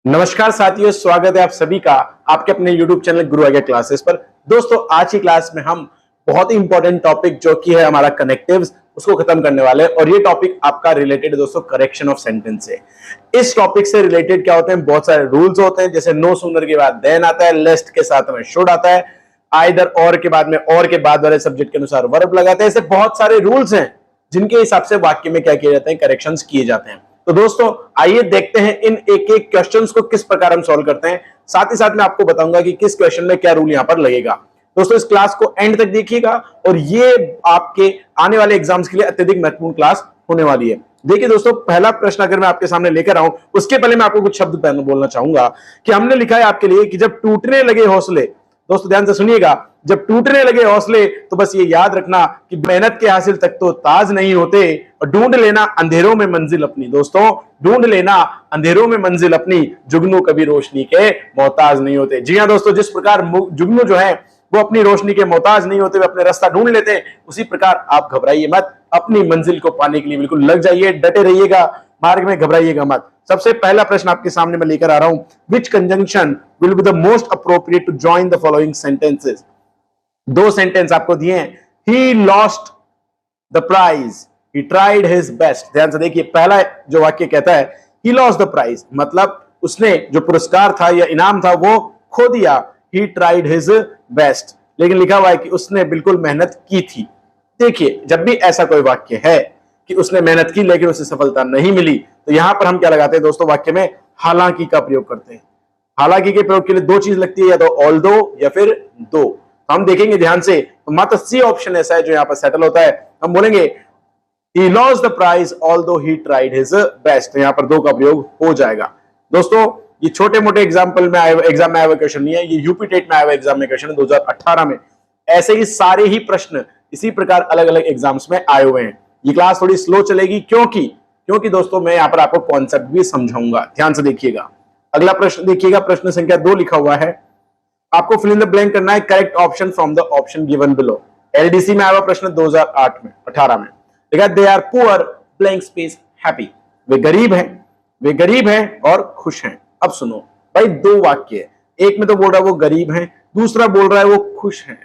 नमस्कार साथियों, स्वागत है आप सभी का आपके अपने YouTube चैनल गुरु आज्ञा क्लासेस पर। दोस्तों, आज की क्लास में हम बहुत ही इंपॉर्टेंट टॉपिक जो कि है हमारा कनेक्टिव्स, उसको खत्म करने वाले हैं। और ये टॉपिक आपका रिलेटेड दोस्तों करेक्शन ऑफ सेंटेंस से। इस टॉपिक से रिलेटेड क्या होते हैं, बहुत सारे रूल्स होते हैं। जैसे नो सूनर के बाद देन आता है, लेस्ट के साथ में शुड आता है, आइदर और के बाद में और के बाद वाले सब्जेक्ट के अनुसार वर्ब लगाते हैं। ऐसे बहुत सारे रूल्स हैं जिनके हिसाब से वाक्य में क्या किए जाते हैं, करेक्शंस किए जाते हैं। तो दोस्तों आइए देखते हैं इन एक एक क्वेश्चंस को किस प्रकार हम सॉल्व करते हैं। साथ ही साथ मैं आपको बताऊंगा कि किस क्वेश्चन में क्या रूल यहां पर लगेगा। दोस्तों इस क्लास को एंड तक देखिएगा और ये आपके आने वाले एग्जाम्स के लिए अत्यधिक महत्वपूर्ण क्लास होने वाली है। देखिए दोस्तों, पहला प्रश्न अगर मैं आपके सामने लेकर आऊं, उसके पहले मैं आपको कुछ शब्द बोलना चाहूंगा कि हमने लिखा है आपके लिए कि जब टूटने लगे हौसले, दोस्तों ध्यान से सुनिएगा, जब टूटने लगे हौसले तो बस ये याद रखना कि मेहनत के हासिल तक तो ताज नहीं होते, और ढूंढ लेना अंधेरों में मंजिल अपनी। दोस्तों ढूंढ लेना अंधेरों में मंजिल अपनी, जुगनू कभी रोशनी के मोहताज नहीं होते। जी हां दोस्तों, जिस प्रकार जुगनू जो है वो अपनी रोशनी के मोहताज नहीं होते, वे अपने रास्ता ढूंढ लेते हैं, उसी प्रकार आप घबराइए मत, अपनी मंजिल को पाने के लिए बिल्कुल लग जाइए, डटे रहिएगा, मार्ग में घबराइएगा मत। सबसे पहला प्रश्न आपके सामने मैं लेकर आ रहा हूं, which conjunction will be the most appropriate to join the following sentences. दो सेंटेंस आपको दिए हैं, he lost the prize, he tried his best. ध्यान से देखिए, पहला जो वाक्य कहता है ही लॉस्ट द प्राइज, मतलब उसने जो पुरस्कार था या इनाम था वो खो दिया। ही ट्राइड हिज बेस्ट, लेकिन लिखा हुआ है कि उसने बिल्कुल मेहनत की थी। देखिए, जब भी ऐसा कोई वाक्य है कि उसने मेहनत की लेकिन उसे सफलता नहीं मिली, तो यहां पर हम क्या लगाते हैं दोस्तों, वाक्य में हालांकि का प्रयोग करते हैं। हालांकि के प्रयोग के लिए दो चीज लगती है, या तो ऑल्दो या फिर दो। हम देखेंगे ध्यान से, तो मात्र सी ऑप्शन ऐसा है जो यहां पर सेटल होता है। हम बोलेंगे he lost the prize although he tried his best, तो यहां पर दो का प्रयोग हो जाएगा। दोस्तों ये छोटे मोटे एग्जाम्पल में आए एग्जाम में आया हुआ क्वेश्चन नहीं है, ये यूपी टेट में आया हुआ एग्जाम में क्वेश्चन है 2018 में। ऐसे ही सारे ही प्रश्न इसी प्रकार अलग अलग एग्जाम्स में आए हुए हैं। ये क्लास थोड़ी स्लो चलेगी क्योंकि दोस्तों मैं यहां पर आपको कॉन्सेप्ट भी समझाऊंगा। ध्यान से देखिएगा। अगला प्रश्न देखिएगा, प्रश्न संख्या 2 लिखा हुआ है, आपको फिल इन द ब्लैंक करना है, correct option from the option given below. LDC में आया हुआ प्रश्न 2008 में 18 में देखा, they are poor blank space happy, वे गरीब हैं और खुश हैं। अब सुनो भाई, दो वाक्य है, एक में तो बोल रहा है वो गरीब हैं, दूसरा बोल रहा है वो खुश हैं।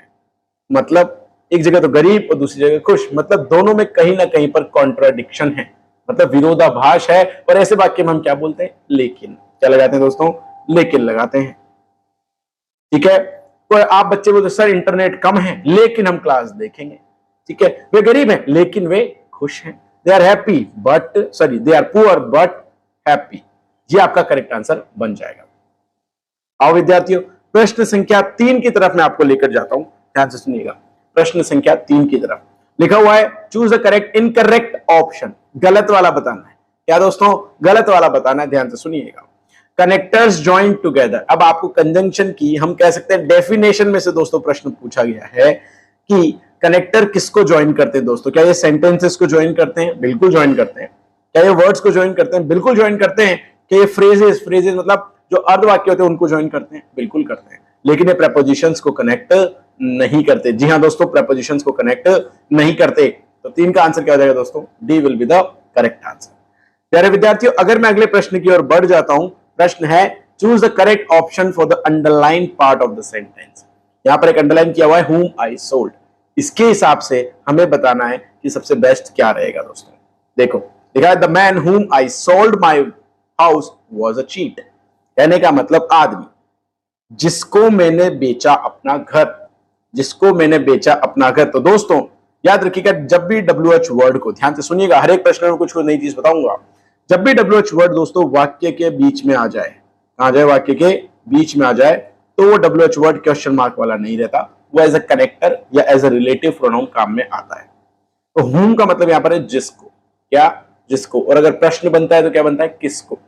मतलब एक जगह तो गरीब और दूसरी जगह खुश, मतलब दोनों में कहीं ना कहीं पर कॉन्ट्राडिक्शन है, मतलब विरोधाभास है। और ऐसे वाक्य में हम क्या बोलते हैं, लेकिन। क्या लगाते हैं दोस्तों, लेकिन लगाते हैं। ठीक है, तो आप बच्चे बोलते सर इंटरनेट कम है लेकिन हम क्लास देखेंगे। ठीक है, वे गरीब हैं लेकिन वे खुश हैं। They are happy but they are poor but happy. ये आपका करेक्ट आंसर बन जाएगा। आओ विद्यार्थियों, प्रश्न संख्या 3 की तरफ मैं आपको लेकर जाता हूं। ध्यान से सुनिएगा, प्रश्न संख्या 3 की तरफ लिखा हुआ है, choose the correct incorrect option. गलत वाला बताना है। क्या दोस्तों, गलत वाला बताना है। ध्यान से सुनिएगा, कनेक्टर्स ज्वाइन टुगेदर। अब आपको कंजंक्शन की हम कह सकते हैं डेफिनेशन में से दोस्तों प्रश्न पूछा गया है कि कनेक्टर किसको ज्वाइन करते हैं। दोस्तों क्या ये सेंटेंसेस को ज्वाइन करते हैं? बिल्कुल ज्वाइन करते हैं। क्या ये वर्ड्स को ज्वाइन करते हैं? बिल्कुल ज्वाइन करते हैं। क्या ये फ्रेजेस मतलब जो अर्धवाक्य होते हैं उनको ज्वाइन करते हैं? बिल्कुल करते हैं। लेकिन ये प्रेपोजिशंस को कनेक्ट नहीं करते। जी हाँ दोस्तों, प्रेपोजिशंस को कनेक्ट नहीं करते। तो 3 का आंसर क्या हो जाएगा दोस्तों, D will be the correct answer. प्यारे विद्यार्थियों, अगर मैं अगले प्रश्न की ओर बढ़ जाता हूं, प्रश्न है choose the correct option for the underline part of the sentence. यहां पर एक अंडरलाइन किया हुआ है, whom I sold। इसके हिसाब से हमें बताना है कि सबसे बेस्ट क्या रहेगा। दोस्तों देखो, लिखा है the man whom I sold my house was a cheat। कहने का मतलब आदमी जिसको मैंने बेचा अपना घर, जिसको मैंने बेचा अपना घर। तो दोस्तों याद रखिएगा, जब भी WH वर्ड को, ध्यान से सुनिएगा, हर एक प्रश्न में कुछ नई चीज बताऊंगा। जब भी WH वर्ड दोस्तों वाक्य के बीच में आ जाए, वाक्य के बीच में आ जाए, तो वो WH वर्ड क्वेश्चन मार्क वाला नहीं रहता, वो एज अ कनेक्टर या एज अ रिलेटिव प्रोनाउन काम में आता है। तो हुम का मतलब यहां पर है जिसको। क्या? जिसको। और अगर प्रश्न बनता है तो क्या बनता है, किसको।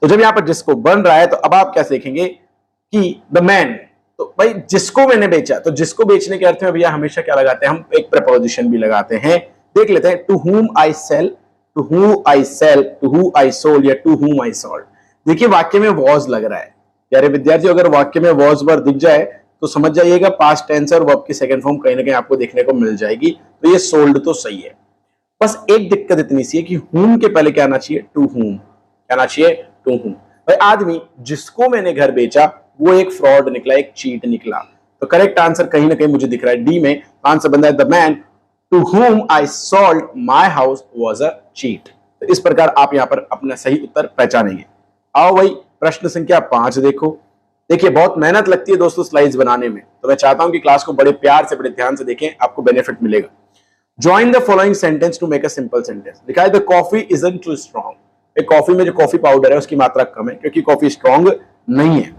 तो जब यहां पर जिसको बन रहा है, तो अब आप क्या सीखेंगे कि द मैन, तो भाई जिसको मैंने बेचा, तो जिसको बेचने के अर्थ में भैया हमेशा क्या लगाते हैं, हम एक प्रेपोजिशन भी लगाते हैं। देख लेते हैं, to whom I sell, to who I sell, to who I sold या टू हुम आई सोल्ड। देखिए वाक्य में वॉज लग रहा है। प्यारे विद्यार्थियों, अगर वाक्य में वॉज वर्ड दिख जाए तो समझ जाइएगा पास्ट टेंस और वर्ब की सेकंड फॉर्म कहीं ना कहीं आपको देखने को मिल जाएगी। तो ये सोल्ड तो सही है। बस एक दिक्कत इतनी सी है कि हुम के पहले क्या आना चाहिए, टू हुम। क्या आना चाहिए, टू हुम। भाई आदमी जिसको मैंने घर बेचा वो एक फ्रॉड निकला, एक चीट निकला। तो करेक्ट आंसर कहीं ना कहीं मुझे दिख रहा है डी में। आंसर बनता है the man to whom I sold my house was a cheat। तो इस प्रकार आप यहां पर अपना सही उत्तर पहचानेंगे। आओ भाई प्रश्न संख्या 5 देखो। देखिए बहुत मेहनत लगती है दोस्तों स्लाइड्स बनाने में, तो मैं चाहता हूं कि क्लास को बड़े प्यार से बड़े ध्यान से देखें, आपको बेनिफिट मिलेगा। Join the following sentence to make a simple sentence. लिखा है the coffee isn't too strong. Coffee में जो कॉफी पाउडर है उसकी मात्रा कम है क्योंकि कॉफी स्ट्रॉन्ग नहीं है।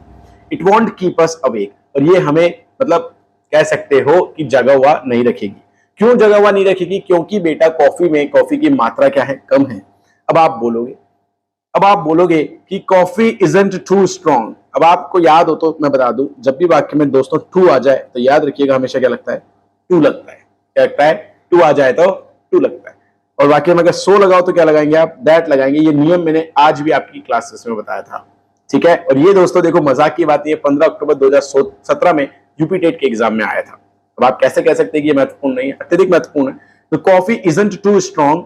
It won't keep us awake, और ये हमें मतलब कह सकते हो कि जगा हुआ नहीं रखेगी। क्यों जगा हुआ नहीं रखेगी? क्योंकि बेटा कॉफी में कॉफी की मात्रा क्या है? कम है। अब आप बोलोगे कि कॉफी इजंट टू स्ट्रॉन्ग। अब आपको याद हो तो मैं बता दूं, जब भी वाक्य में दोस्तों टू आ जाए तो याद रखिएगा हमेशा क्या लगता है? टू लगता है। क्या लगता है? टू आ जाए तो टू लगता है। और वाक्य में अगर सो लगाओ तो क्या लगाएंगे आप? दैट लगाएंगे। ये नियम मैंने आज भी आपकी क्लासेस में बताया था, ठीक है। और ये दोस्तों देखो मजाक की बात, ये 15 अक्टूबर 2017 में यूपी टेट के एग्जाम में आया था। अब आप कैसे कह सकते हैं कि ये महत्वपूर्ण नहीं है? अत्यधिक महत्वपूर्ण है। तो coffee isn't too strong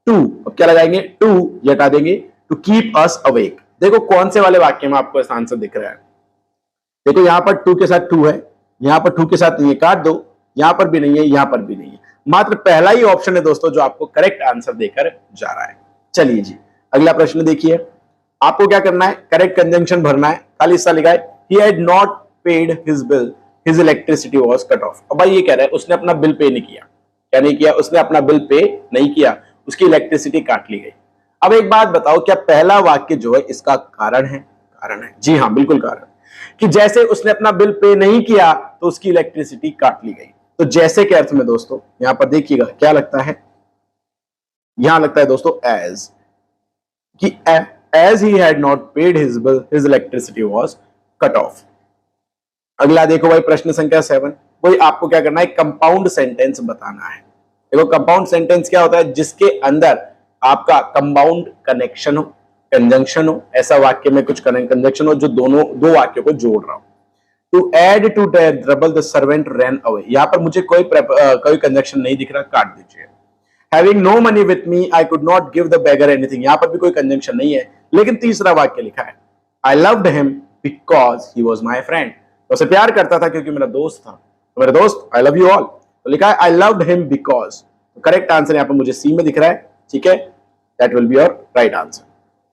too, अब क्या लगाएंगे? टू हटा देंगे, टू कीप अस अवेक। देखो कौन से वाले वाक्य में आपको ऐसा आंसर दिख रहा है? देखो यहां पर टू के साथ टू है, यहां पर टू के साथ नहीं है, काट दो। यहां पर भी नहीं है, यहां पर भी नहीं है। मात्र पहला ही ऑप्शन है दोस्तों जो आपको करेक्ट आंसर देकर जा रहा है। चलिए जी अगला प्रश्न देखिए। आपको क्या करना है? करेक्ट कंजंक्शन भरना है। खाली हिस्सा लिखा है he had not paid his bill, his electricity was cut off. अब भाई ये कह रहा है उसने अपना बिल पे नहीं किया। क्या नहीं किया? उसने अपना बिल पे नहीं किया, उसकी इलेक्ट्रिसिटी काट ली गई। अब एक बात बताओ, क्या पहला वाक्य जो है इसका कारण है? कारण है, जी हां बिल्कुल कारण, कि जैसे उसने अपना बिल पे नहीं किया तो उसकी इलेक्ट्रिसिटी काट ली गई। तो जैसे के अर्थ में दोस्तों यहां पर देखिएगा क्या लगता है, यहां लगता है दोस्तों एज, कि as he had not paid his bill, his electricity was cut off। अगला देखो भाई प्रश्न संख्या 7। वही आपको क्या करना है? कंपाउंड सेंटेंस बताना है। देखो कंपाउंड सेंटेंस क्या होता है? जिसके अंदर आपका कंपाउंड कनेक्शन हो, कंजंक्शन हो, ऐसा वाक्य में कुछ कंजंक्शन हो जो दोनों दो वाक्यों को जोड़ रहा हो। To add to the trouble the servant ran away. यहां पर मुझे कोई कंजंक्शन नहीं दिख रहा, काट दीजिए। Having no money with me, I could not give the beggar anything। यहां पर भी कोई कंजंक्शन नहीं है, लेकिन तीसरा वाक्य लिखा है I loved him because he was my friend। तो उसे प्यार करता था क्योंकि मेरा दोस्त था। तो मेरा दोस्त I love you all। तो लिखा है I loved him because। तो करेक्ट आंसर यहां पर मुझे सी में दिख रहा है, ठीक है। That will be your right answer।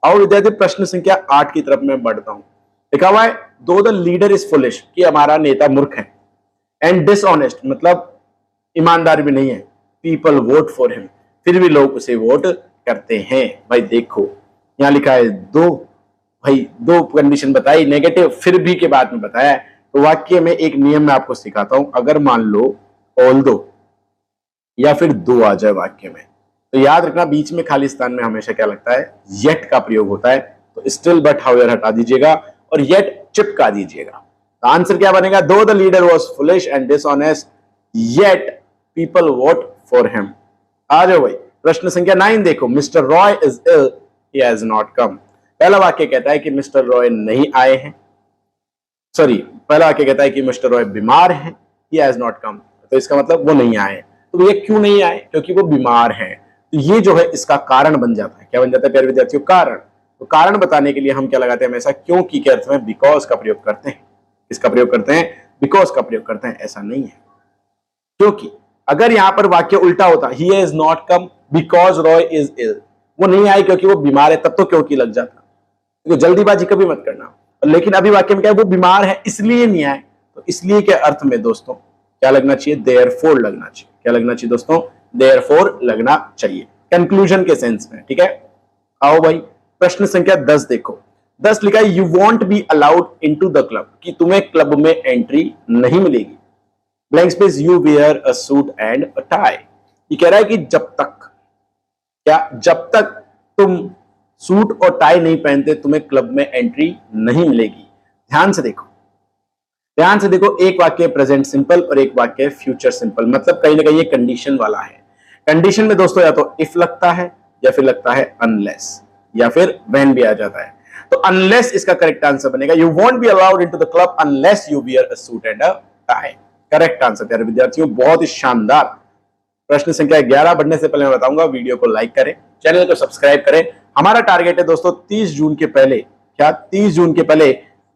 और विद्यार्थी प्रश्न संख्या 8 की तरफ मैं बढ़ता हूं। लिखा हुआ है दो द लीडर इज फुलिश, कि हमारा नेता मूर्ख है, एंड डिसऑनेस्ट मतलब ईमानदार भी नहीं है, पीपल वोट फॉर हिम, फिर भी लोग उसे वोट करते हैं। भाई देखो यहां लिखा है दो, भाई दो कंडीशन बताई, नेगेटिव फिर भी के बाद में बताया है। तो वाक्य में एक नियम मैं आपको सिखाता हूं, अगर मान लो ऑल दो या फिर दो आ जाए वाक्य में, तो याद रखना बीच में खाली स्थान में हमेशा क्या लगता है? येट का प्रयोग होता है। तो स्टिल बट हाउएवर हटा दीजिएगा और येट चिपका दीजिएगा। तो आंसर क्या बनेगा? Though the leader was foolish and dishonest yet people vote for him. आ जाओ भाई प्रश्न संख्या 9 देखो। Mr Roy is ill, he has not come. पहला वाक्य कहता है कि मिस्टर रॉय नहीं आए हैं, सॉरी पहला वाक्य कहता है कि मिस्टर रॉय बीमार हैं, ही हैज नॉट कम। तो इसका मतलब वो नहीं आए। तो ये क्यों नहीं आए? क्योंकि वो बीमार हैं। तो ये जो है इसका कारण बन जाता है। क्या बन जाता है प्यारे विद्यार्थियों? कारण। तो कारण बताने के लिए हम क्या लगाते हैं हमेशा? क्योंकि के अर्थ में बिकॉज का प्रयोग करते हैं। इसका प्रयोग करते हैं, बिकॉज का प्रयोग करते हैं, ऐसा नहीं है। क्योंकि अगर यहां पर वाक्य उल्टा होता, he has not come because Roy is ill, वो नहीं आए क्योंकि वो बीमार है, तब तो क्योंकि लग जाता। तो जल्दीबाजी कभी मत करना। लेकिन अभी वाक्य में क्या है? वो बीमार है इसलिए नहीं आए। तो इसलिए के अर्थ में दोस्तों क्या लगना चाहिए? देयरफॉर लगना चाहिए। क्या लगना चाहिए दोस्तों? देयरफॉर लगना चाहिए कंक्लूजन के सेंस में, ठीक है। आओ भाई प्रश्न संख्या 10 देखो। 10 लिखा है you won't be allowed into the club, कि तुम्हें क्लब में एंट्री नहीं मिलेगी। Blank space you wear a suit and a tie. ये कह रहा है कि जब तक, क्या जब तक तुम सूट और टाई नहीं पहनते तुम्हें क्लब में एंट्री नहीं मिलेगी। ध्यान से देखो, ध्यान से देखो। एक वाक्य प्रेजेंट सिंपल और एक वाक्य फ्यूचर सिंपल, मतलब कहीं ना कहीं ये कंडीशन वाला है। कंडीशन में दोस्तों या तो इफ लगता है या फिर लगता है अनलेस या फिर व्हेन भी आ जाता है। तो अनलेस इसका करेक्ट आंसर बनेगा। You won't be allowed into the club unless you wear a suit and a tie. Correct answer प्यारे विद्यार्थियों, बहुत ही शानदार। प्रश्न संख्या 11 बढ़ने से पहले मैं बताऊंगा वीडियो को लाइक करें, चैनल को सब्सक्राइब करें। हमारा टारगेट है दोस्तों 30 जून के पहले क्या 30 जून के पहले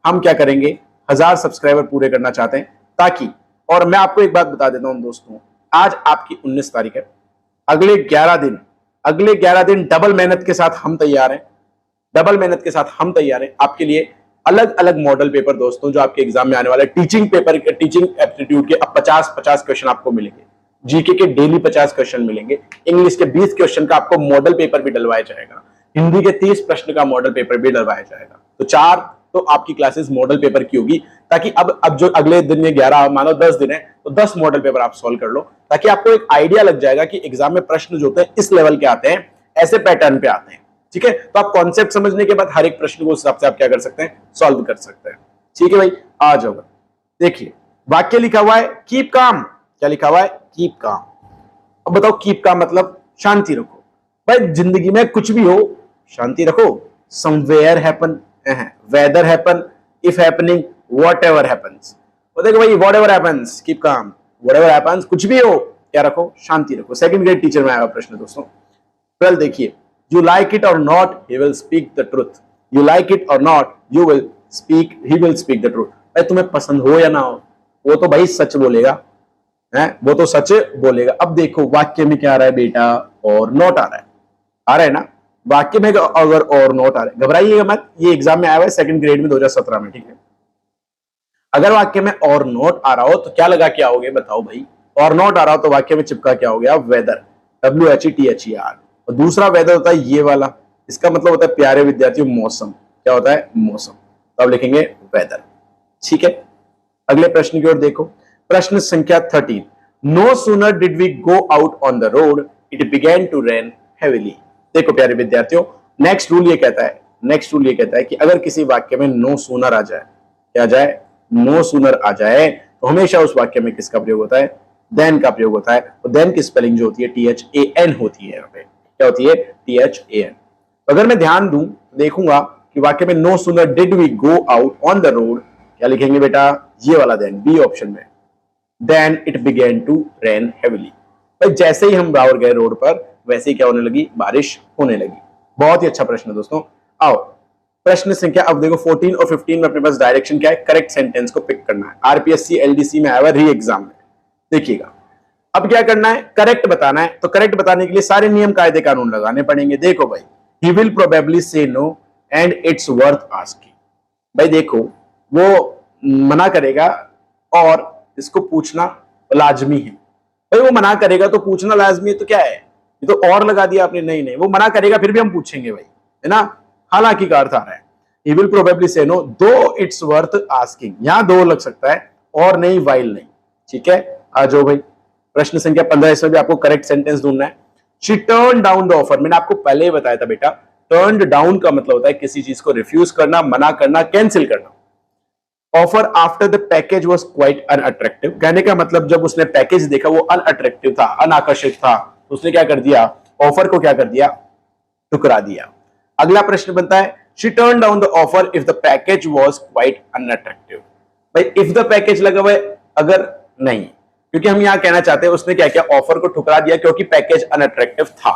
हम क्या करेंगे, 1000 सब्सक्राइबर पूरे करना चाहते हैं, ताकि, और मैं आपको एक बात बता देता हूं दोस्तों, आज आपकी 19 तारीख है, अगले 11 दिन डबल मेहनत के साथ हम तैयार हैं, डबल मेहनत के साथ हम तैयार हैं आपके लिए। अलग अलग मॉडल पेपर दोस्तों जो आपके एग्जाम में आने वाले, टीचिंग पेपर के, टीचिंग एप्टीट्यूड के अब 50 क्वेश्चन आपको मिलेंगे, जीके के डेली 50 क्वेश्चन मिलेंगे, इंग्लिश के 20 क्वेश्चन का आपको मॉडल पेपर भी डलवाया जाएगा, हिंदी के 30 प्रश्न का मॉडल पेपर भी डलवाया जाएगा। तो 4 तो आपकी क्लासेस मॉडल पेपर की होगी, ताकि अब जो अगले दिन में 11 मानो 10 दिन है, तो 10 मॉडल पेपर आप सॉल्व कर लो, ताकि आपको एक आइडिया लग जाएगा कि एग्जाम में प्रश्न जो होते हैं इस लेवल के आते हैं, ऐसे पैटर्न पे आते हैं। ठीक है, तो आप कॉन्सेप्ट समझने के बाद हर एक प्रश्न को उस हिसाब से आप क्या कर सकते हैं, सॉल्व कर सकते हैं। ठीक है भाई, आ जाओ। देखिए वाक्य लिखा हुआ है कीप काम, क्या लिखा हुआ है, कीप काम। अब बताओ कीप काम मतलब शांति रखो। भाई जिंदगी में कुछ भी हो शांति रखो। Somewhere happen, whether happen, if happening, whatever happens. वो देखो भाई, whatever happens keep calm, whatever happens कुछ भी हो क्या रखो, शांति रखो। सेकंड ग्रेड टीचर में आया प्रश्न दोस्तों। 12 देखिए, you like it or not he will speak the truth, you like it or not he will speak the truth। भाई तुम्हें पसंद हो या ना हो, वो तो भाई सच बोलेगा, है वो तो सच बोलेगा। अब देखो वाक्य में क्या आ रहा है बेटा, और नॉट आ रहा है ना, वाक्य में अगर और नॉट आ रहा है, घबराइएगा मत, ये एग्जाम में आया हुआ है सेकंड ग्रेड में 2017 में। ठीक है, अगर वाक्य में और नॉट आ रहा हो तो क्या लगा के आओगे बताओ भाई, और नॉट आ रहा हो तो वाक्य में चिपका क्या हो गया, वेदर, WHETHER। और दूसरा वेदर होता है ये वाला, इसका मतलब होता है प्यारे विद्यार्थियों मौसम, क्या होता है, मौसम। तो अब लिखेंगे वेदर। ठीक है, अगले प्रश्न की ओर देखो, प्रश्न संख्या 13। No sooner did we go out on the road it began to rain heavily. देखो प्यारे विद्यार्थियों, नेक्स्ट रूल ये कहता है कि अगर किसी वाक्य में नो सूनर आ जाए, क्या जाए, नो सूनर आ जाए, तो हमेशा उस वाक्य में किसका प्रयोग होता है, देन का प्रयोग होता है। और देन की स्पेलिंग जो होती है THAN होती है, यहाँ पे क्या होती है, THAN। तो अगर मैं ध्यान दूं, देखूंगा कि वाक्य में no sooner did we go out on the road, क्या लिखेंगे बेटा, ये वाला देन, बी ऑप्शन में, then it began to rain heavily. भाई जैसे ही हम बाहर गए रोड पर, वैसे ही क्या होने लगी, बारिश होने लगी। बहुत ही अच्छा प्रश्न है दोस्तों। आओ प्रश्न संख्या, अब देखो 14 और 15 में अपने पास डायरेक्शन क्या है, करेक्ट सेंटेंस को पिक करना है। RPSC LDC में आया हुआ री एग्जाम में, देखिएगा अब क्या करना है, करेक्ट बताना है। तो करेक्ट बताने के लिए सारे नियम कायदे कानून लगाने पड़ेंगे। देखो भाई, he will probably say no and it's worth asking. भाई देखो, वो मना करेगा और इसको पूछना लाजमी है। भाई वो मना करेगा तो पूछना लाजमी है, तो क्या है, ये तो और लगा दिया आपने, नहीं वो मना करेगा फिर भी हम पूछेंगे भाई, है ना। हालांकि का अर्थ आ रहा है, ही विल प्रोबेबली से नो दो इट्स वर्थ आस्किंग, यहां दो लग सकता है और नहीं वाइल नहीं। ठीक है, आ जाओ भाई, प्रश्न संख्या 15, इसमें भी आपको करेक्ट सेंटेंस ढूंढना है। She turn down the offer, मैंने आपको पहले ही बताया था बेटा, टर्न डाउन का मतलब होता है किसी चीज को रिफ्यूज करना, मना करना, कैंसिल करना। Offer after the package was quite unattractive, कहने का मतलब जब उसने पैकेज देखा वो अनअट्रैक्टिव था, अनाकर्षित था, तो उसने क्या कर दिया, ऑफर को क्या कर दिया, ठुकरा दिया। अगला प्रश्न बनता है, she turn down the offer if the package was quite unattractive. भाई इफ द पैकेज लगा हुआ है, अगर नहीं, क्योंकि हम यहां कहना चाहते हैं उसने क्या किया, ऑफर को ठुकरा दिया क्योंकि पैकेज अनअट्रैक्टिव था।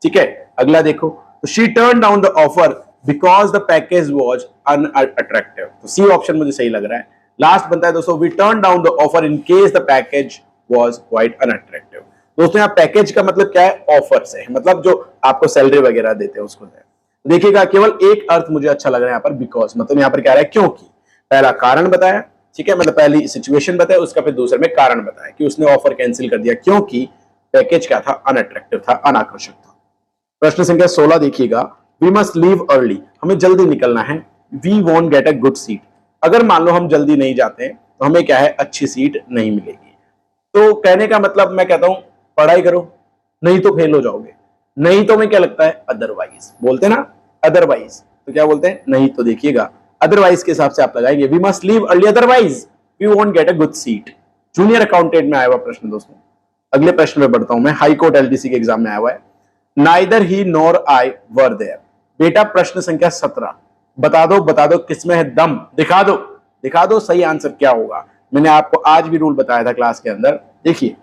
ठीक है, अगला देखो, तो she turn down the offer because the package was unattractive, तो सी ऑप्शन मुझे सही लग रहा है। लास्ट बनता है दोस्तों, we turn down the offer in case the package was quite unattractive. दोस्तों यहाँ पैकेज का मतलब क्या है, ऑफर से, मतलब जो आपको सैलरी वगैरह देते हैं उसको। देखिएगा केवल एक अर्थ मुझे अच्छा लग रहा है यहाँ पर, बिकॉज मतलब यहाँ पर क्या रहा है, क्योंकि। पहला कारण बताया, ठीक है, मतलब पहली सिचुएशन बताया, उसका फिर दूसरे में कारण बताया कि उसने ऑफर कैंसिल कर दिया क्योंकि पैकेज क्या था, अनअट्रैक्टिव था, अनाकर्षक था। प्रश्न संख्या 16 देखिएगा, वी मस्ट लीव अर्ली, हमें जल्दी निकलना है। We won't get a good seat, अगर मान लो हम जल्दी नहीं जाते तो हमें क्या है, अच्छी सीट नहीं मिलेगी। तो कहने का मतलब मैं कहता हूं पढ़ाई करो, नहीं तो फेल हो जाओगे, नहीं तो मैं क्या लगता है, अदरवाइज बोलते ना, अदरवाइज तो क्या बोलते हैं, नहीं तो। देखिएगा अदरवाइज के हिसाब से आप लगाएंगे, we must leave early otherwise we won't get a good seat. Junior accountant में आया हुआ प्रश्न दोस्तों। अगले प्रश्न में बढ़ता हूं मैं, हाई कोर्ट LDC के एग्जाम में आया हुआ है। Neither he nor I were there, बेटा प्रश्न संख्या 17, बता दो किसमें है दम, दिखा दो सही आंसर क्या होगा। मैंने आपको आज भी रूल बताया था क्लास के अंदर। देखिए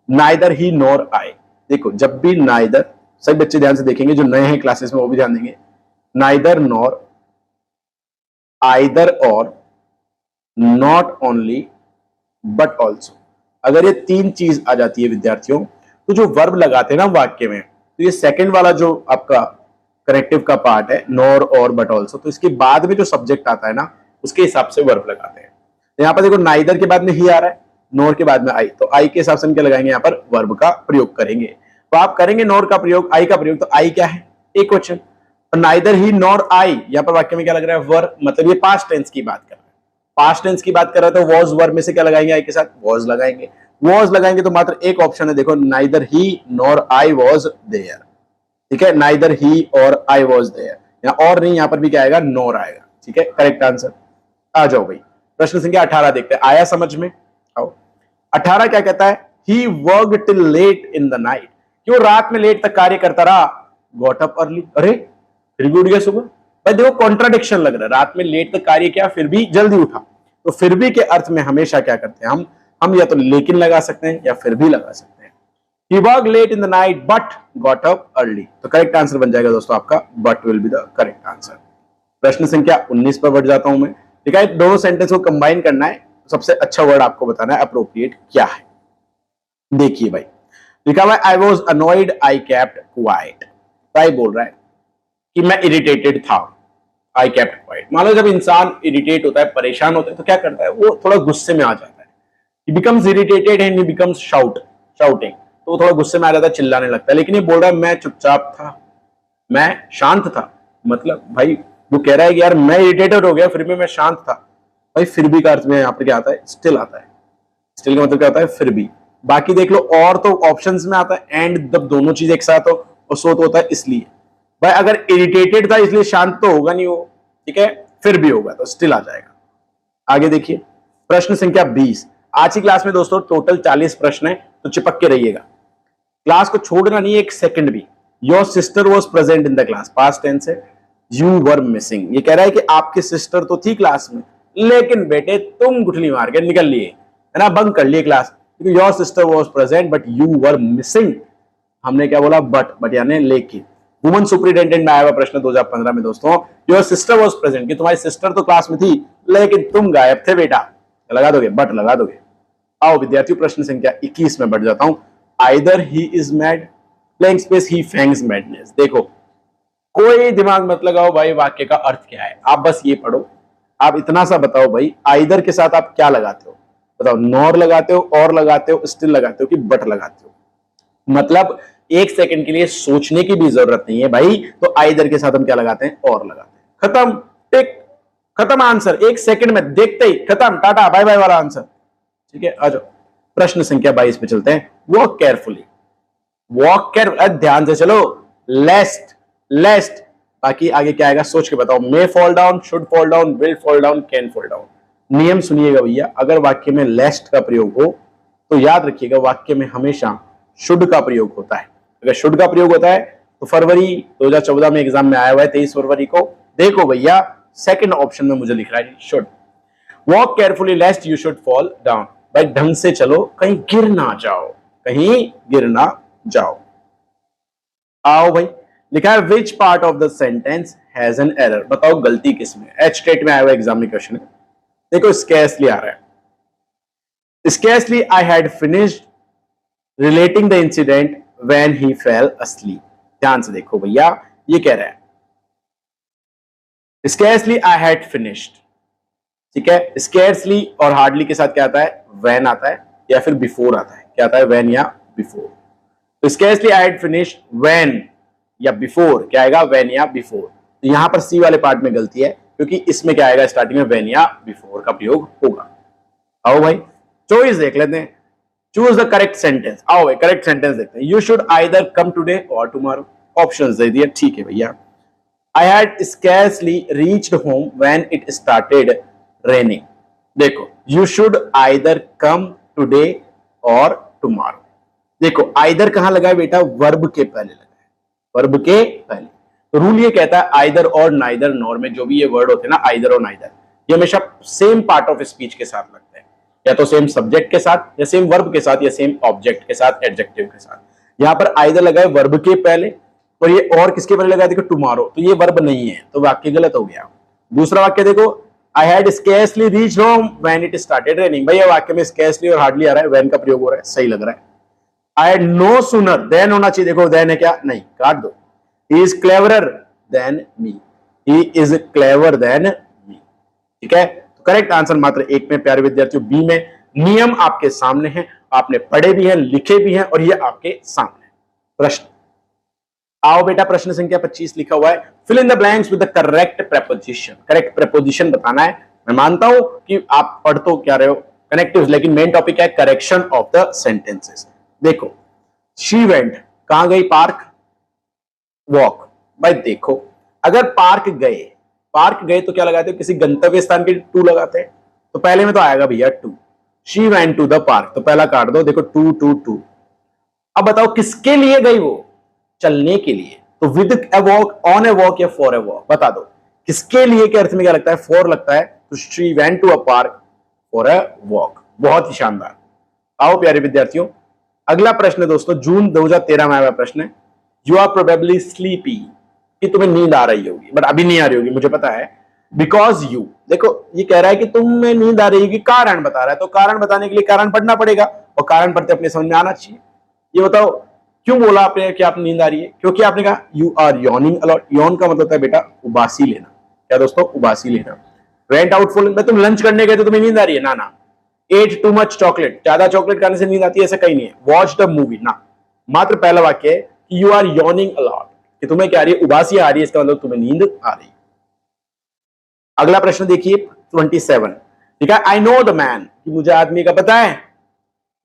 नाइदर ही नॉर आई, देखो जब भी नाइदर, सभी बच्चे ध्यान से देखेंगे, जो नए हैं क्लासेस में वो भी ध्यान देंगे, नाइदर नॉर आइदर और, नॉट ओनली, बट ऑल्सो। अगर ये तीन चीज आ जाती है विद्यार्थियों, तो जो वर्ब लगाते हैं ना वाक्य में, तो ये सेकंड वाला जो आपका करेक्टिव का पार्ट है, नॉर और बट ऑल्सो, तो इसके बाद में जो सब्जेक्ट आता है ना, उसके हिसाब से वर्ब लगाते हैं। तो यहाँ पर देखो नाइदर के बाद में ही आ रहा है, नॉर के बाद में आई, तो आई के हिसाब से हम क्या लगाएंगे, यहाँ पर वर्ब का प्रयोग करेंगे। तो आप करेंगे नॉर का प्रयोग, आई का प्रयोग, तो आई क्या है, एक क्वेश्चन। और नाइदर ही नॉर आई, यहाँ पर वाक्य में क्या लग रहा है, वर्ब, मतलब ये पास्ट टेंस की बात कर रहा है। पास्ट टेंस की बात कर रहा है तो वॉज वर्ब में से क्या लगाएंगे, आई के साथ वॉज लगाएंगे। वॉज लगाएंगे तो मात्र एक ऑप्शन है, देखो neither he nor I was there. ठीक है, नाइदर ही और आई वॉज देयर, यहाँ और नहीं, यहाँ पर भी क्या आएगा, नॉर आएगा। ठीक है, करेक्ट आंसर। आ जाओ भाई, प्रश्न संख्या 18 देखते हैं, आया समझ में। आओ 18 क्या कहता है, he worked till late in the night, क्यों रात में लेट तक कार्य करता रहा। गॉट अप अर्ली, अरे फिर भी उठ गया सुबह। भाई देखो कॉन्ट्राडिक्शन लग रहा है, रात में लेट तक कार्य किया फिर भी जल्दी उठा। तो फिर भी के अर्थ में हमेशा क्या करते हैं हम या तो लेकिन लगा सकते हैं या फिर भी लगा सकते हैं। He worked late in the night but got up early, तो करेक्ट आंसर बन जाएगा दोस्तों आपका, but will be the correct answer। प्रश्न संख्या 19 पर बढ़ जाता हूं मैं। ठीक है, दोनों सेंटेंस को कंबाइन करना है, सबसे अच्छा वर्ड आपको बताना है अप्रोप्रिएट क्या है। देखिए भाई, लिखा हुआ है I was annoyed I kept quite. भाई बोल रहा है कि मैं इरिटेटेड था, आई केप्ट क्वाइट। मान लो जब इंसान इरिटेट होता है, परेशान होता है, तो क्या करता है, वो थोड़ा गुस्से में आ जाता है। he becomes irritated and he becomes shouting, तो वो थोड़ा गुस्से में आ जाता है, चिल्लाने लगता है। लेकिन ये बोल रहा है मैं चुपचाप था, मैं शांत था। मतलब भाई वो कह रहा है कि यार मैं इरिटेटेड हो गया फिर भी मैं शांत था। भाई फिर भी का अर्थ में यहाँ पर क्या आता है, स्टिल आता है। स्टिल का मतलब क्या होता है, फिर भी। बाकी देख लो, और तो ऑप्शंस में आता है, एंड जब दोनों चीज एक साथ हो, और सो तो होता है इसलिए। भाई अगर इरिटेटेड था इसलिए शांत तो होगा नहीं वो, ठीक है, फिर भी होगा तो स्टिल आ जाएगा। आगे देखिए, प्रश्न संख्या 20। आज की क्लास में दोस्तों टोटल 40 प्रश्न है, तो चिपक के रहिएगा, क्लास को छोड़ना नहीं एक सेकंड भी। Your sister was present in the class, past tense है, यू वर मिसिंग। ये कह रहा है कि आपकी सिस्टर तो थी क्लास में, लेकिन बेटे तुम गुठली मार के निकल लिए, है ना, बंक कर लिए class. Your sister was present but you were missing, हमने क्या बोला, बट यानी लेकिन। वुमन सुपरिटेंडेंट में आया हुआ प्रश्न 2015 में दोस्तों, योर सिस्टर वॉज प्रेजेंट, कि तुम्हारी सिस्टर तो क्लास में थी लेकिन तुम गायब थे बेटा, लगा दोगे, बट लगा दोगे। आओ विद्यार्थियों, प्रश्न संख्या 21 में बढ़ जाता हूं। Either he is mad, blank space he feigns madness. देखो कोई दिमाग मत लगाओ भाई, वाक्य का अर्थ क्या है, आप बस ये पढ़ो। आप इतना सा बताओ भाई, आइदर के साथ आप क्या लगाते हो, बताओ, नॉर लगाते हो, और लगाते हो, स्टिल लगाते हो, कि बट लगाते हो। मतलब एक सेकंड के लिए सोचने की भी जरूरत नहीं है भाई, तो आइदर के साथ हम क्या लगाते हैं, और लगाते हैं। खत्म, टिक, खत्म आंसर, एक सेकंड में देखते ही खत्म, टाटा बाय बाय वाला आंसर। ठीक है, आ जाओ प्रश्न संख्या 22 पे चलते हैं। वॉक केयरफुली, वॉक केयर, ध्यान से चलो, लेस्ट, लेस्ट, बाकी आगे क्या आएगा सोच के बताओ। May fall down, should fall down, will fall down, can fall down. नियम सुनिएगा भैया, अगर वाक्य में लेस्ट का प्रयोग हो तो याद रखिएगा वाक्य में हमेशा शुड का प्रयोग होता है। अगर शुड का प्रयोग होता है तो फरवरी 2014 में एग्जाम में आया हुआ है, 23 फरवरी को। देखो भैया सेकंड ऑप्शन में मुझे लिख रहा है should. Walk carefully लेस्ट you should fall down, भाई ढंग से चलो, कहीं गिर ना जाओ, कहीं गिर ना जाओ। आओ भाई, लिखा है which part of the sentence has an error, बताओ गलती किसमें। एच स्टेट में आया हुआ एग्जाम में क्वेश्चन है, देखो स्कैर्सली आ रहा है। Scarcely I had finished relating the incident when he fail asleep. ध्यान से देखो भैया, ये कह रहा है स्कैर्सली आई हैड फिनिश्ड, ठीक है। स्कैर्सली और हार्डली के साथ क्या आता है, व्हेन आता है या फिर बिफोर आता है, क्या आता है, व्हेन या बिफोर। तो scarcely I had finished when या बिफोर, क्या आएगा, व्हेन या बिफोर। तो यहां पर सी वाले पार्ट में गलती है, क्योंकि इसमें क्या आएगा, स्टार्टिंग में व्हेन या बिफोर का प्रयोग होगा। आओ भाई चॉइस देख लेते हैं, चूज द करेक्ट सेंटेंस। आओ भाई करेक्ट सेंटेंस देखते हैं। You should either come today or tomorrow, options दे दिए, ठीक है भैया। I had scarcely reached home when it started raining. देखो you should either come today or tomorrow. देखो आइदर कहां लगा है बेटा, वर्ब के पहले लगा है, वर्ब के पहले। तो रूल ये कहता है आइदर और नाइदर, नॉर में जो भी ये वर्ड होते हैं ना, आइदर और नाइदर, ये हमेशा सेम पार्ट ऑफ स्पीच के साथ लगते हैं, या तो सेम सब्जेक्ट के साथ, या सेम वर्ब के साथ, या सेम ऑब्जेक्ट के साथ, एडजेक्टिव के साथ। यहां पर आइदर लगा है वर्ब के पहले, और ये और किसके पहले लगा है, देखो टुमारो, तो ये वर्ब नहीं है, तो वाक्य गलत हो गया। दूसरा वाक्य देखो, I had scarcely reached home when it started raining. भाई ये वाक्य में स्केर्सली और हार्डली आ रहा है, व्हेन का प्रयोग हो रहा है, सही लग रहा है। I had no sooner, than होना चाहिए, देखो देन है क्या, नहीं, काट दो। He is cleverer than me, he is clever than me, ठीक है। तो करेक्ट आंसर मात्र एक में प्यारे विद्यार्थियों, बी में। नियम आपके सामने हैं, आपने पढ़े भी हैं, लिखे भी हैं, और ये आपके सामने प्रश्न। आओ बेटा, प्रश्न संख्या 25 लिखा हुआ है, fill in the blanks with the correct preposition. Correct preposition बताना है। मैं मानता हूं कि आप पढ़ तो क्या रहे हो कनेक्टिव्स, लेकिन मेन टॉपिक है करेक्शन ऑफ द सेंटेंसेस। देखो, शी वेंट, कहां गई, पार्क, वॉक। भाई देखो, अगर पार्क गए तो क्या लगाते हो, किसी गंतव्य स्थान के टू लगाते हैं, तो पहले में तो आएगा भैया to. She went to the park, तो पहला काट दो, देखो टू टू टू। अब बताओ किसके लिए गई वो, चलने के लिए, तो with a walk, on a walk या फॉर ए वॉक, बता दो किसके लिए के अर्थ में क्या लगता है, फॉर लगता है, तो she went to a park for a walk. बहुत ही शानदार। आओ प्यारे विद्यार्थियों, अगला प्रश्न दोस्तों, जून 2013 में आया प्रश्न है, यू आर प्रोबेबली स्लीपी, कि तुम्हें नींद आ रही होगी, बट अभी नहीं आ रही होगी मुझे पता है, बिकॉज यू, देखो ये कह रहा है कि तुम्हें नींद आ रही होगी, कारण बता रहा है, तो कारण बताने के लिए कारण पढ़ना पड़ेगा, और कारण पढ़ते अपने समझ में आना चाहिए। ये बताओ क्यों बोला आपने कि आप नींद आ रही है, क्योंकि आपने कहा you are yawning a lot. Yawn का मतलब होता है बेटा उबासी लेना, क्या दोस्तों, उबासी लेना। वेंट आउट फॉर, तुम लंच करने गए तो तुम्हें नींद आ रही है, ना ना। एट टू मच चॉकलेट, ज्यादा चॉकलेट खाने से नींद आती है, ऐसा कहीं नहीं है। वॉच द मूवी, ना, मात्र पहला वाक्य है कि यू आर यॉर्निंग अलॉट, कि तुम्हें क्या आ रही है, उबासी आ रही है, इसका मतलब तुम्हें नींद आ रही है। अगला प्रश्न देखिए 27, ठीक है, आई नो द मैन, कि मुझे आदमी का पता है,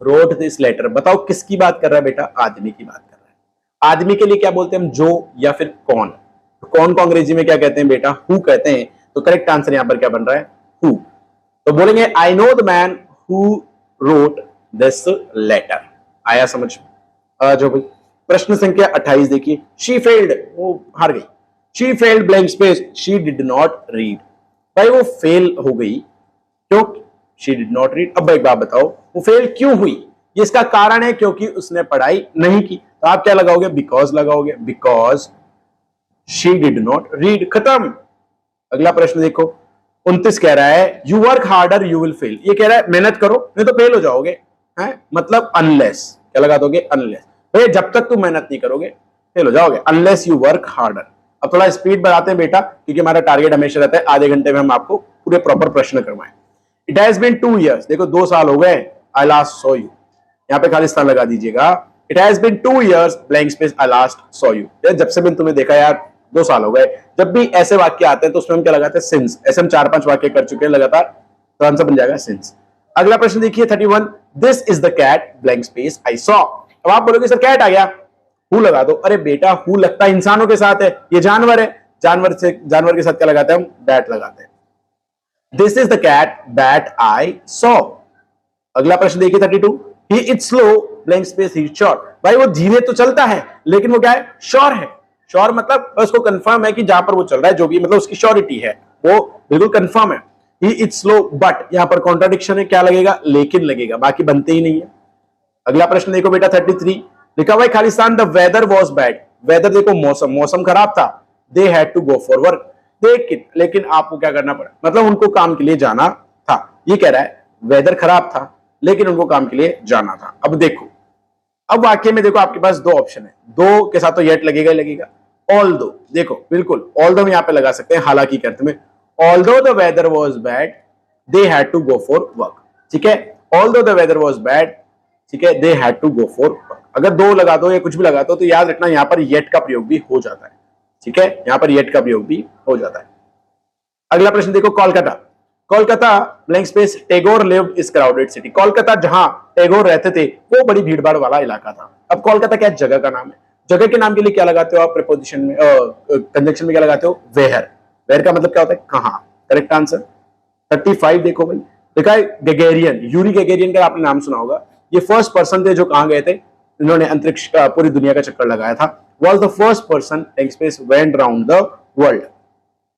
रोट दिस लेटर। बताओ किसकी बात कर रहा है बेटा, आदमी की बात कर रहा है। आदमी के लिए क्या बोलते हैं हम, जो या फिर कौन। तो कौन को अंग्रेजी में क्या कहते हैं बेटा, हु कहते हैं। तो करेक्ट आंसर यहां पर क्या बन रहा है, हु। तो बोलेंगे I know the man who wrote this letter. आया समझ में, जो भाई। प्रश्न संख्या 28 देखिए, शी फेल्ड, वो हार गई। She failed blank space, she did not read. भाई वो फेल हो गई, क्यों, शी डिड नॉट रीड। अब एक बात बताओ, वो फेल क्यों हुई, ये इसका कारण है क्योंकि उसने पढ़ाई नहीं की। तो आप क्या लगाओगे, बिकॉज लगाओगे, because she did not read, खत्म। अगला प्रश्न देखो 29 कह रहा है, you work harder you will fail. ये कह रहा है मेहनत करो नहीं तो फेल हो जाओगे, है मतलब अनलेस, क्या लगा दोगे, अनलेस। भैया जब तक तुम मेहनत नहीं करोगे फेल हो जाओगे, अनलेस यू वर्क हार्डर। अब थोड़ा स्पीड बढ़ाते हैं बेटा, क्योंकि हमारा टारगेट हमेशा रहता है आधे घंटे में हम आपको पूरे प्रॉपर प्रश्न करवाएं। इट हैज बीन 2 years, देखो 2 साल हो गए, आई लास्ट सॉ यू, यहाँ पे खालिस्तान लगा दीजिएगा। It has been 2 years blank space I last saw you. जब से मैंने तुम्हें देखा यार 2 साल हो गए। जब भी ऐसे वाक्य आते हैं तो उसमें हम क्या लगाते हैं, सिंस। ऐसे हम 4-5 वाक्य कर चुके हैं लगातार, तो आंसर बन जाएगा सिंस। अगला प्रश्न देखिए 31, this is the cat blank space I saw. अब आप बोलोगे सर कैट आ गया, हु लगा दो। अरे बेटा हु लगता है इंसानों के साथ है, ये जानवर है, जानवर के साथ क्या लगाते हैं हम, दैट लगाते हैं। This is the cat that I saw. अगला प्रश्न देखिए 32, he is slow blank space he sure. भाई वो धीरे तो चलता है लेकिन वो क्या है, श्योर है। श्योर मतलब उसको कंफर्म है कि जहां पर वो चल रहा है, जो भी मतलब उसकी श्योरिटी है, वो बिल्कुल कंफर्म है। ही इज स्लो बट, यहां पर कॉन्ट्राडिक्शन है, क्या लगेगा, लेकिन लगेगा, बाकी बनते ही नहीं है। अगला प्रश्न देखो बेटा 33, लिखा हुआ है खालिस्तान the weather was bad. Weather देखो मौसम, मौसम खराब था। They had to go for work, लेकिन आपको क्या करना पड़ा, मतलब उनको काम के लिए जाना था। ये कह रहा है वेदर खराब था लेकिन उनको काम के लिए जाना था। अब देखो, अब वाक्य में देखो आपके पास 2 ऑप्शन है, 2 के साथ तो येट लगेगा ही लगेगा। ऑल्दो, देखो बिल्कुल ऑल्दो में यहां पे लगा सकते हैं हालांकि के अर्थ में। Although the weather was bad they had to go for work, ठीक है। Although the weather was bad, ठीक है, they had to go for work. अगर 2 लगा दो या कुछ भी लगा दो तो याद रखना यहां पर येट का प्रयोग भी हो जाता है, ठीक है, यहां पर येट का प्रयोग भी हो जाता है। अगला प्रश्न देखो Kolkata. Kolkata blank space Tagore lived is crowded city. Kolkata जहां टैगोर रहते थे वो बड़ी भीड़भाड़ वाला इलाका था। अब कोलकाता क्या जगह का नाम है, जगह के नाम के लिए क्या लगाते हो आप प्रीपोजिशन में, कंजंक्शन में क्या लगाते हो, वेयर। वेयर का मतलब क्या होता है, कहां। करेक्ट आंसर 35 देखो भाई, देखा है गैगेरियन, यूरी गैगेरियन का आपने नाम सुना होगा। ये फर्स्ट पर्सन थे जो कहां गए थे, इन्होंने अंतरिक्ष का पूरी दुनिया का चक्कर लगाया था। Was the first person blank space went round the world.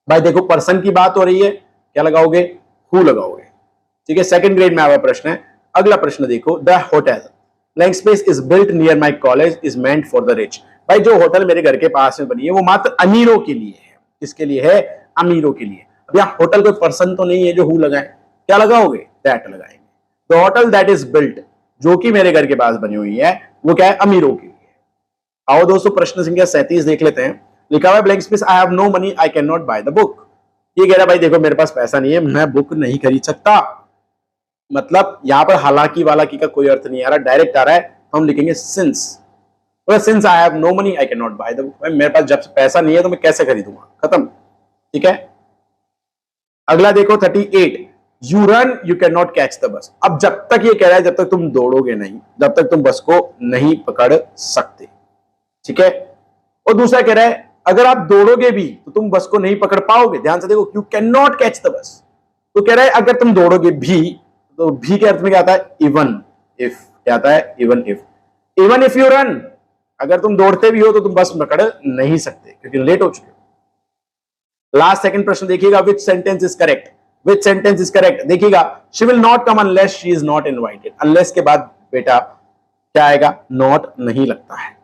भाई देखो पर्सन की बात हो रही है, क्या लगाओगे, हु लगाओगे, ठीक है। सेकंड ग्रेड में आया प्रश्न है। अगला प्रश्न देखो, the hotel blank space is built near my college is meant for the rich. भाई जो होटल मेरे घर के पास में बनी है वो मात्र अमीरों के लिए है। किसके लिए है, अमीरों के लिए। अब यहाँ होटल कोई पर्सन तो नहीं है जो हु लगाए, क्या लगाओगे, दैट लगाएंगे। The hotel that is built, जो कि मेरे घर के पास बनी हुई है, वो क्या है, अमीरों की है। आओ दोस्तों प्रश्न संख्या 37 देख लेते हैं। लिखा हुआ है blank space, I have no money I can not buy the book. ये कह रहा है भाई देखो मेरे पास पैसा नहीं है, मैं बुक नहीं खरीद सकता। मतलब यहां पर हालांकि वालाकी का कोई अर्थ नहीं आ रहा, डायरेक्ट आ रहा है, तो हम लिखेंगे since. Since I have no money I can not buy the book, मेरे पास जब पैसा नहीं है तो मैं कैसे खरीदूंगा, खत्म। ठीक है, अगला देखो 38, you run you can not catch the bus. अब जब तक ये कह रहा है जब तक तुम दौड़ोगे नहीं, जब तक तुम बस को नहीं पकड़ सकते। ठीक है, और दूसरा कह रहा है अगर आप दौड़ोगे भी तो तुम बस को नहीं पकड़ पाओगे। ध्यान से देखो, you can not catch the bus, तो कह रहा है अगर तुम दौड़ोगे भी, तो भी के अर्थ में क्या आता है, इवन इफ, क्या आता है, even if. Even if you run, अगर तुम दौड़ते भी हो तो तुम बस पकड़ नहीं सकते क्योंकि लेट हो चुके हो। लास्ट सेकंड प्रश्न देखिएगा, which sentence is correct, which sentence is correct. देखिएगा, she will not come unless she is not invited. Unless के बाद बेटा क्या आएगा, नॉट नहीं लगता है।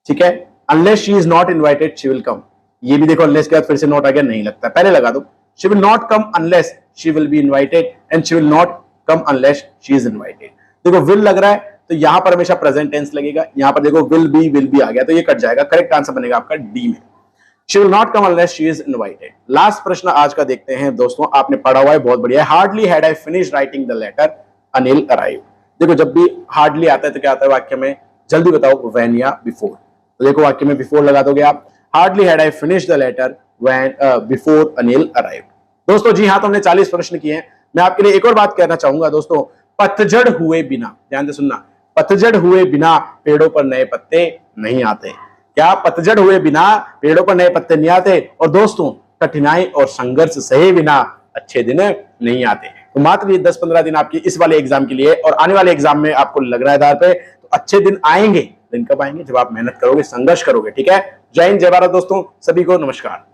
ठीक है, unless she is not invited she will come. ये भी देखो अनलेस के बाद फिर से नॉट आ गया, नहीं लगता, पहले लगा दो। She will not come unless she will be invited and she will not come unless she is invited. देखो विल लग रहा है तो यहां पर हमेशा प्रेजेंट टेंस लगेगा, यहां पर देखो विल बी आ गया तो ये कट जाएगा। करेक्ट आंसर बनेगा आपका डी में, she will not come unless she is invited. Last प्रश्न आज का देखते हैं दोस्तों, आपने पढ़ा हुआ है, बहुत बढ़िया। Hardly had I finish writing the letter Anil arrive. देखो जब भी हार्डली आता है तो क्या आता है वाक्य में, जल्दी बताओ, व्हेन या बिफोर। तो देखो वाक्य में बिफोर लगा दोगे आप, hardly had I finish the letter when before Anil arrive. दोस्तों जी हाँ, तो हमने 40 प्रश्न किए हैं। मैं आपके लिए एक और बात कहना चाहूंगा दोस्तों, पतझड़ हुए बिना, ध्यान से सुनना, पतझड़ हुए बिना पेड़ों पर नए पत्ते नहीं आते। क्या, पतझड़ हुए बिना पेड़ों पर नए पत्ते नहीं आते। और दोस्तों कठिनाई और संघर्ष सहे बिना अच्छे दिन नहीं आते। तो मात्र ये 10-15 दिन आपके इस वाले एग्जाम के लिए, और आने वाले एग्जाम में आपको लग रहा है आधार पे तो अच्छे दिन आएंगे। दिन कब आएंगे, जब आप मेहनत करोगे, संघर्ष करोगे। ठीक है, जय हिंद, जय भारत दोस्तों, सभी को नमस्कार।